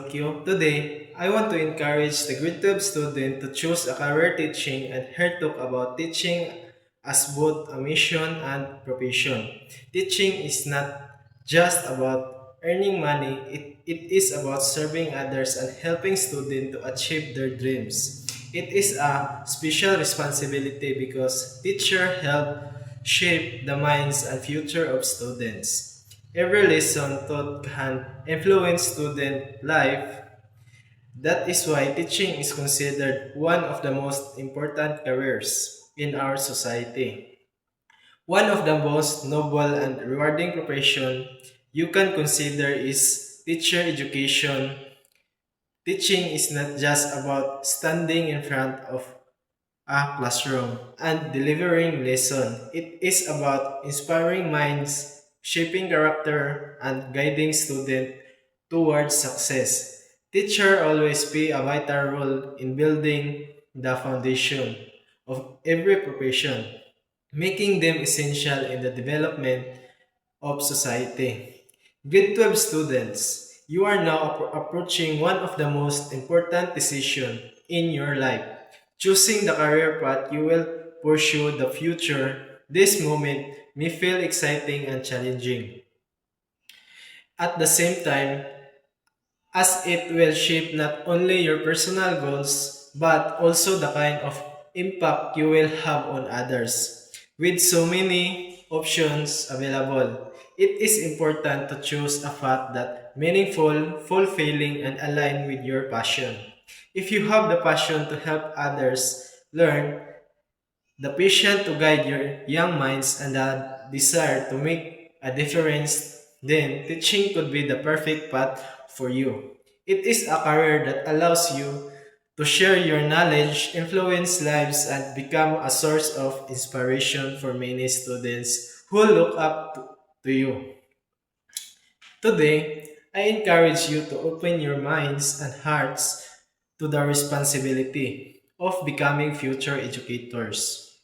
Q. Today, I want to encourage the grade 12 student to choose a career teaching and her talk about teaching as both a mission and profession. Teaching is not just about earning money, it is about serving others and helping students to achieve their dreams. It is a special responsibility because teachers help shape the minds and future of students. Every lesson taught can influence student life. That is why teaching is considered one of the most important careers in our society. One of the most noble and rewarding profession you can consider is teacher education. Teaching is not just about standing in front of a classroom and delivering lesson. It is about inspiring minds, shaping character, and guiding students towards success. Teacher always play a vital role in building the foundation of every profession, making them essential in the development of society. Grade 12 students, you are now approaching one of the most important decisions in your life. Choosing the career path you will pursue the future. This moment may feel exciting and challenging. At the same time, as it will shape not only your personal goals but also the kind of impact you will have on others. With so many options available, it is important to choose a path that meaningful, fulfilling, and aligned with your passion. If you have the passion to help others learn, the passion to guide your young minds, and the desire to make a difference, then teaching could be the perfect path for you. It is a career that allows you to share your knowledge, influence lives, and become a source of inspiration for many students who look up to you. Today, I encourage you to open your minds and hearts to the responsibility of becoming future educators.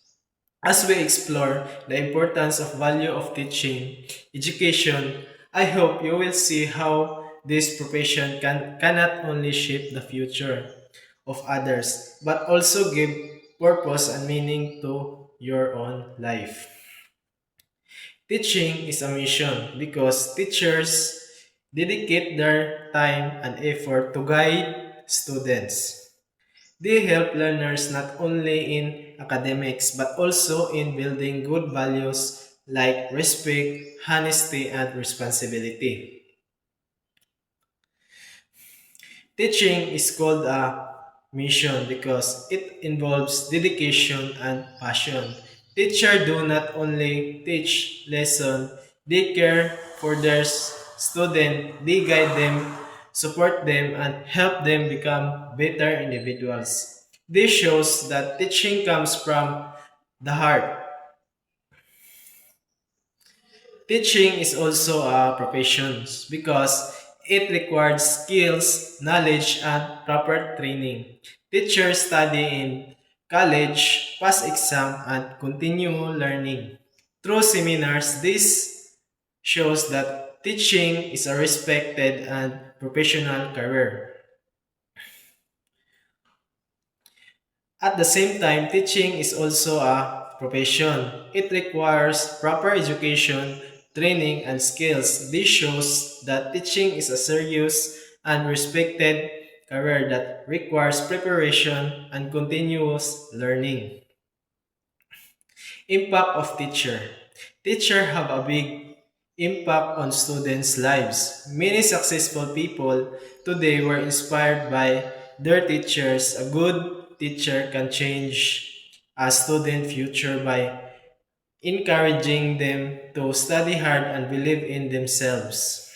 As we explore the importance of value of teaching education, I hope you will see how this profession can not only shape the future of others, but also give purpose and meaning to your own life. Teaching is a mission because teachers dedicate their time and effort to guide students. They help learners not only in academics but also in building good values like respect, honesty, and responsibility. Teaching is called a mission because it involves dedication and passion. Teachers do not only teach lesson, they care for their student, they guide them, support them, and help them become better individuals. This shows that teaching comes from the heart. Teaching is also a profession because it requires skills, knowledge, and proper training. Teachers study in college, pass exam, and continue learning. Through seminars, this shows that teaching is a respected and professional career. At the same time, teaching is also a profession. It requires proper education, training, and skills. This shows that teaching is a serious and respected career that requires preparation and continuous learning. Impact of teacher. Teacher have a big impact on students' lives. Many successful people today were inspired by their teachers. A good teacher can change a student future by encouraging them to study hard and believe in themselves.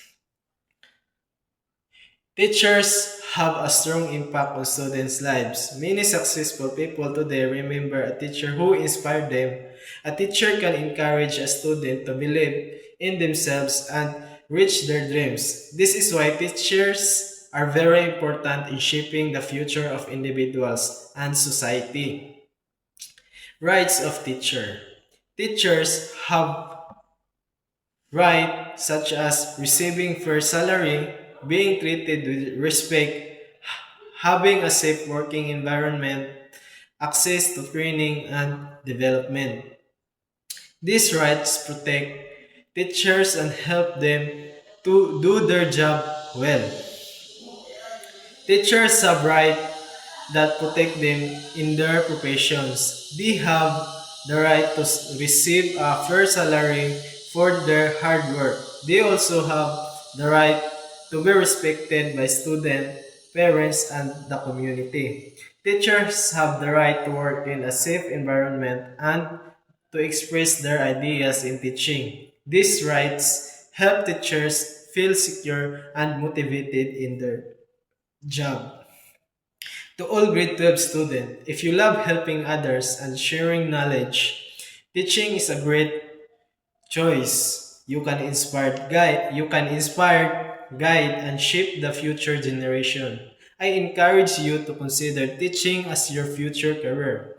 Teachers have a strong impact on students' lives. Many successful people today remember a teacher who inspired them. A teacher can encourage a student to believe in themselves and reach their dreams. This is why teachers are very important in shaping the future of individuals and society. Rights of teacher. Teachers have rights such as receiving fair salary, being treated with respect, having a safe working environment, access to training and development. These rights protect teachers and help them to do their job well. Teachers have rights that protect them in their professions. They have the right to receive a fair salary for their hard work. They also have the right to be respected by students, parents, and the community. Teachers have the right to work in a safe environment and to express their ideas in teaching. These rights help teachers feel secure and motivated in their job. To all grade 12 students, if you love helping others and sharing knowledge, teaching is a great choice. You can inspire, guide, and shape the future generation. I encourage you to consider teaching as your future career.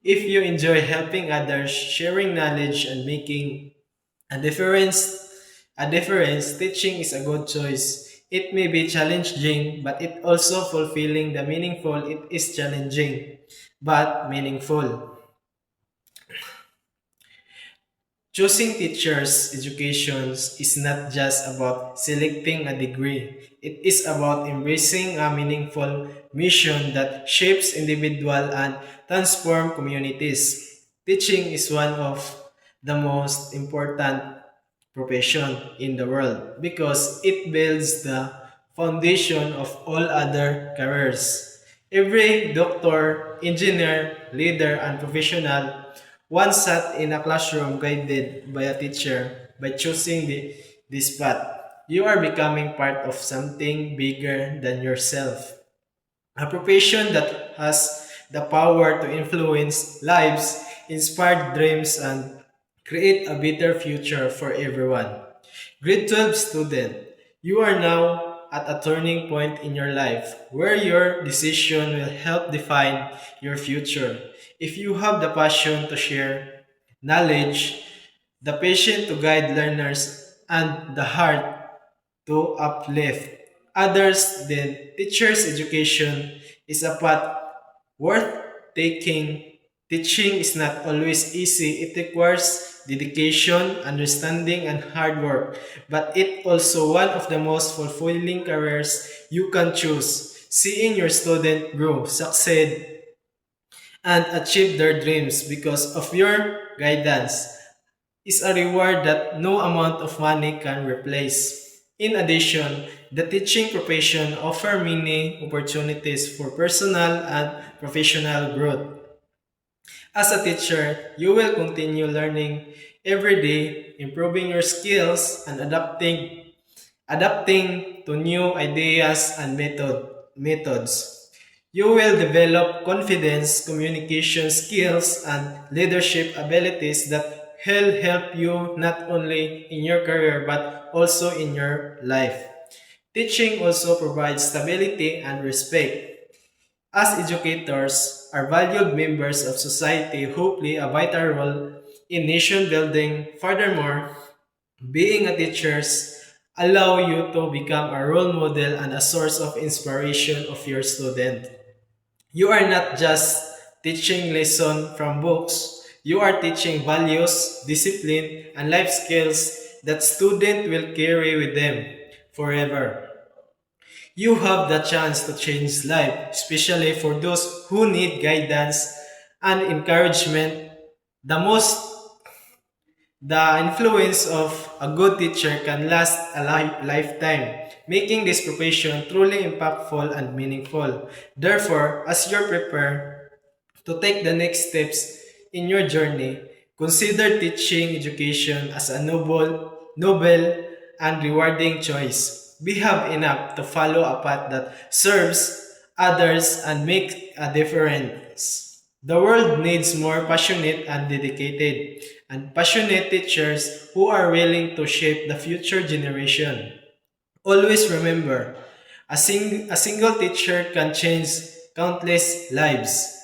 If you enjoy helping others, sharing knowledge, and making a difference, teaching is a good choice. It may be challenging, but it also fulfilling the meaningful. It is challenging, but meaningful. Choosing teachers' education is not just about selecting a degree. It is about embracing a meaningful mission that shapes individual and transform communities. Teaching is one of the most important profession in the world because it builds the foundation of all other careers. Every doctor, engineer, leader, and professional once sat in a classroom guided by a teacher. By choosing this path, you are becoming part of something bigger than yourself. A profession that has the power to influence lives, inspire dreams, and create a better future for everyone. Grade 12 student, you are now at a turning point in your life where your decision will help define your future. If you have the passion to share knowledge, the patience to guide learners, and the heart to uplift others, then teachers' education is a path worth taking. Teaching is not always easy. It requires dedication, understanding, and hard work. But it also one of the most fulfilling careers you can choose. Seeing your student grow, succeed, and achieve their dreams because of your guidance is a reward that no amount of money can replace. In addition, the teaching profession offers many opportunities for personal and professional growth. As a teacher, you will continue learning every day, improving your skills and adapting to new ideas and methods. You will develop confidence, communication skills, and leadership abilities that will help you not only in your career but also in your life. Teaching also provides stability and respect. As educators are valued members of society who play a vital role in nation building. Furthermore, being a teachers allow you to become a role model and a source of inspiration of your student. You are not just teaching lesson from books, you are teaching values, discipline, and life skills that student will carry with them forever. You have the chance to change life, especially for those who need guidance and encouragement. The most the influence of a good teacher can last a lifetime, making this profession truly impactful and meaningful. Therefore, as you prepare to take the next steps in your journey, consider teaching education as a noble and rewarding choice. We have enough to follow a path that serves others and makes a difference. The world needs more passionate and dedicated and passionate teachers who are willing to shape the future generation. Always remember, a single teacher can change countless lives,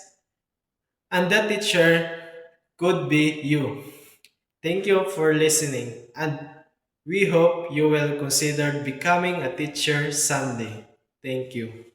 and that teacher could be you. Thank you for listening, and We hope you will consider becoming a teacher someday. Thank you.